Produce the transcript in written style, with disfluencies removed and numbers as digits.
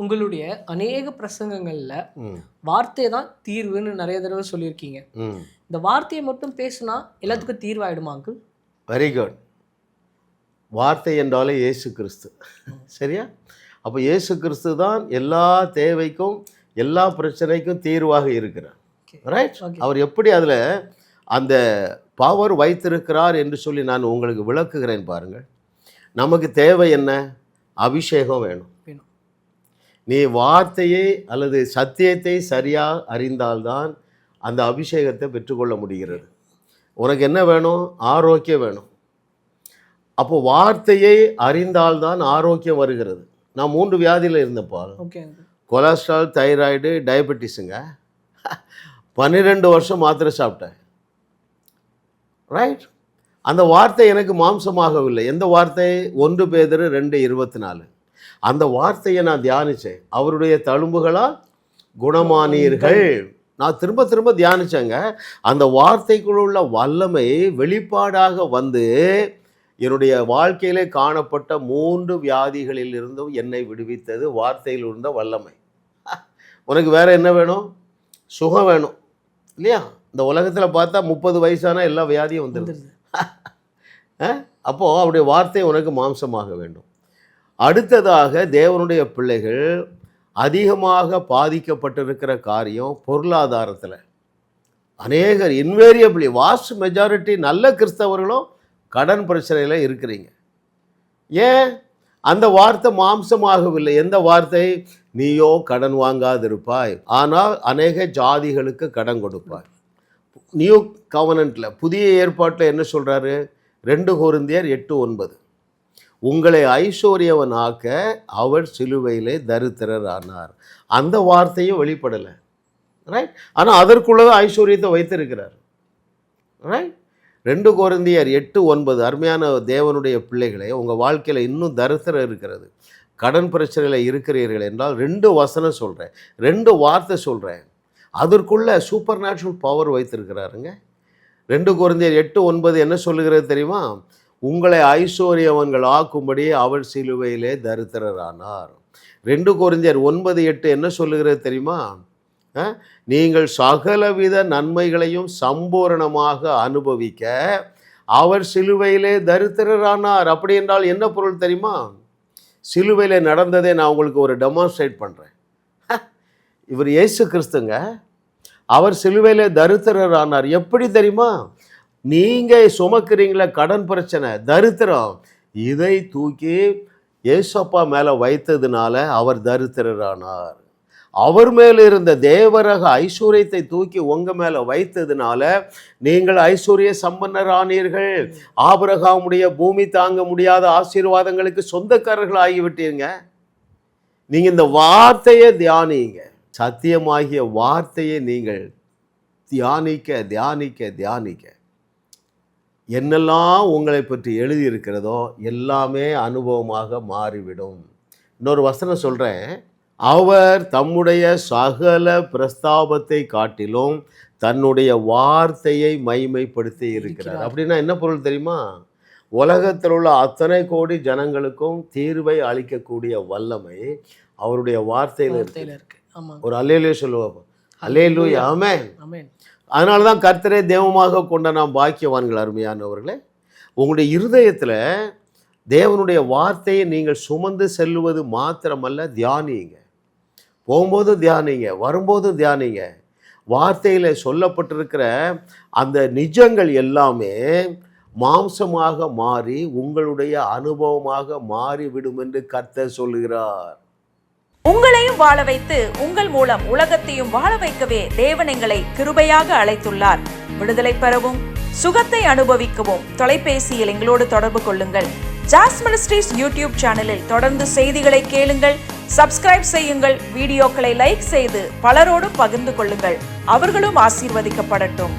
உங்களுடைய அநேக பிரசங்கங்கள்ல ம் வார்த்தை தான் தீர்வுன்னு நிறைய தடவை சொல்லியிருக்கீங்க. ம் இந்த வார்த்தையை மட்டும் பேசுனா எல்லாத்துக்கும் தீர்வாயிடுமா அங்கிள்? Very good. வார்த்தை என்றாலே இயேசு கிறிஸ்து. சரியா? அப்போ இயேசு கிறிஸ்து தான் எல்லா தேவைக்கும் எல்லா பிரச்சனைக்கும் தீர்வாக இருக்கிறார். ரைட்? அவர் எப்படி அதில் அந்த பவர் வைத்திருக்கிறார் என்று சொல்லி நான் உங்களுக்கு விளக்குகிறேன் பாருங்கள். நமக்கு தேவை என்ன? அபிஷேகம் வேணும். நீ வார்த்தையை அல்லது சத்தியத்தை சரியாக அறிந்தால்தான் அந்த அபிஷேகத்தை பெற்றுக்கொள்ள முடிகிறது. உனக்கு என்ன வேணும்? ஆரோக்கியம் வேணும். அப்போ வார்த்தையை அறிந்தால்தான் ஆரோக்கியம் வருகிறது. நான் 3 வியாதியில் இருந்தப்போ, கொலஸ்ட்ரால், தைராய்டு, டயபெட்டிஸுங்க. 12 வருஷம் மாத்திரை சாப்பிட்டேன். ரைட்? அந்த வார்த்தை எனக்கு மாம்சமாகவில்லை. எந்த வார்த்தை? 1 பேதுரு 2:24. அந்த வார்த்தையை நான் தியானித்தேன். அவருடைய தழும்புகளால் குணமானீர்கள். நான் திரும்ப திரும்ப தியானித்தேங்க. அந்த வார்த்தைக்குள்ள வல்லமை வெளிப்பாடாக வந்து என்னுடைய வாழ்க்கையிலே காணப்பட்ட 3 வியாதிகளில் இருந்தும் என்னை விடுவித்தது வார்த்தையில் இருந்த வல்லமை. உனக்கு வேற என்ன வேணும்? சுகம் வேணும் இல்லையா? இந்த உலகத்தில் பார்த்தா 30 வயசான எல்லா வியாதியும் வந்துடுது. அப்போது அவருடைய வார்த்தை உனக்கு மாம்சமாக வேண்டும். அடுத்ததாக தேவனுடைய பிள்ளைகள் அதிகமாக பாதிக்கப்பட்டிருக்கிற காரியம் பொருளாதாரத்தில். அநேகர் இன்வேரியபிளி வாஸ்ட் மெஜாரிட்டி நல்ல கிறிஸ்தவர்களும் கடன் பிரச்சனையில் இருக்கிறீங்க. ஏன்? அந்த வார்த்தை மாம்சமாகவில்லை. எந்த வார்த்தை? நீயோ கடன் வாங்காதிருப்பாய், ஆனால் அநேக ஜாதிகளுக்கு கடன் கொடுப்பாய். நியூ கவனன்ட்டில், புதிய ஏற்பாட்டில் என்ன சொல்கிறாரு? 2 கொரிந்தியர் 8:9. உங்களை ஐஸ்வர்யவன் ஆக்க அவர் சிலுவையிலே தரித்திரர் ஆனார். அந்த வார்த்தையும் வெளிப்படலை. ரைட்? ஆனால் அதற்குள்ளதான் ஐஸ்வர்யத்தை வைத்திருக்கிறார். ரைட்? 2 கொரிந்தியர் 8:9. அருமையான தேவனுடைய பிள்ளைகளே, உங்கள் வாழ்க்கையில் இன்னும் தரித்திரம் இருக்கிறது, கடன் பிரச்சனையில் இருக்கிறீர்கள் என்றால் 2 வசனம் சொல்கிறேன், 2 வார்த்தை சொல்கிறேன். அதற்குள்ள சூப்பர் நேச்சுரல் பவர் வைத்திருக்கிறாருங்க. 2 கொரிந்தியர் 8:9 என்ன சொல்லுகிறது தெரியுமா? உங்களை ஐஸ்வர்யவன்கள் ஆக்கும்படி அவர் சிலுவையிலே தரித்திரரானார். 2 கொரிந்தியர் 9:8 என்ன சொல்லுகிறது தெரியுமா? நீங்கள் சகலவித நன்மைகளையும் சம்பூரணமாக அனுபவிக்க அவர் சிலுவையிலே தரித்திரரானார். அப்படி என்றால் என்ன பொருள் தெரியுமா? சிலுவையில் நடந்ததை நான் உங்களுக்கு ஒரு டெமான்ஸ்ட்ரேட் பண்ணுறேன். இவர் இயேசு கிறிஸ்துங்க. அவர் சிலுவையிலே தரித்திரரானார். எப்படி தெரியுமா? நீங்கள் சுமக்கிறீங்களே கடன் பிரச்சனை, தரித்திரம், இதை தூக்கி ஏசப்பா மேலே வைத்ததுனால அவர் தரித்திரரானார். அவர் மேலே இருந்த தேவரக ஐஸ்வர்யத்தை தூக்கி உங்கள் மேலே வைத்ததுனால நீங்கள் ஐஸ்வர்ய சம்பன்னரானீர்கள். ஆபிரகாமுடைய பூமி தாங்க முடியாத ஆசீர்வாதங்களுக்கு சொந்தக்காரர்கள் ஆகிவிட்டீங்க. நீங்கள் இந்த வார்த்தையை தியானிங்க. சத்தியமாகிய வார்த்தையை நீங்கள் தியானிக்க தியானிக்க தியானிக்க என்னெல்லாம் உங்களை பற்றி எழுதியிருக்கிறதோ எல்லாமே அனுபவமாக மாறிவிடும். இன்னொரு வசனம் சொல்கிறேன். அவர் தம்முடைய சகல பிரஸ்தாபத்தை காட்டிலும் தன்னுடைய வார்த்தையை மைமைப்படுத்தி இருக்கிறார். அப்படின்னா என்ன பொருள் தெரியுமா? உலகத்தில் உள்ள அத்தனை கோடி ஜனங்களுக்கும் தீர்வை அளிக்கக்கூடிய வல்லமை அவருடைய வார்த்தையில் இருக்கு. ஒரு அல்லேலூயா சொல்லுவோம். அல்லேலூயா, ஆமென். அதனால தான் கர்த்தரை தெய்வமாக கொண்ட நாம் பாக்கியவான்கள். அருமையானவர்களே, உங்களுடைய இருதயத்தில் தேவனுடைய வார்த்தையை நீங்கள் சுமந்து செல்லுவது மாத்திரமல்ல, தியானிங்க. போகும்போது தியானிங்க, வரும்போது தியானிங்க. வார்த்தையில் சொல்லப்பட்டிருக்கிற அந்த நிஜங்கள் எல்லாமே மாம்சமாக மாறி உங்களுடைய அனுபவமாக மாறிவிடும் என்று கர்த்தர் சொல்லுகிறார். உங்களையும் வாழ வைத்து உங்கள் மூலம் உலகத்தையும் வாழ வைக்கவே தேவன் எங்களை கிருபையாக அழைத்துள்ளார். விடுதலை பெறவும் சுகத்தை அனுபவிக்கவும் தொலைபேசியில் எங்களோடு தொடர்பு கொள்ளுங்கள். ஜாஸ் மினிஸ்ட்ரீஸ் யூடியூப் சேனலில் தொடர்ந்து செய்திகளை கேளுங்கள், சப்ஸ்கிரைப் செய்யுங்கள், வீடியோக்களை லைக் செய்து பலரோடு பகிர்ந்து கொள்ளுங்கள். அவர்களும் ஆசீர்வதிக்கப்படட்டும்.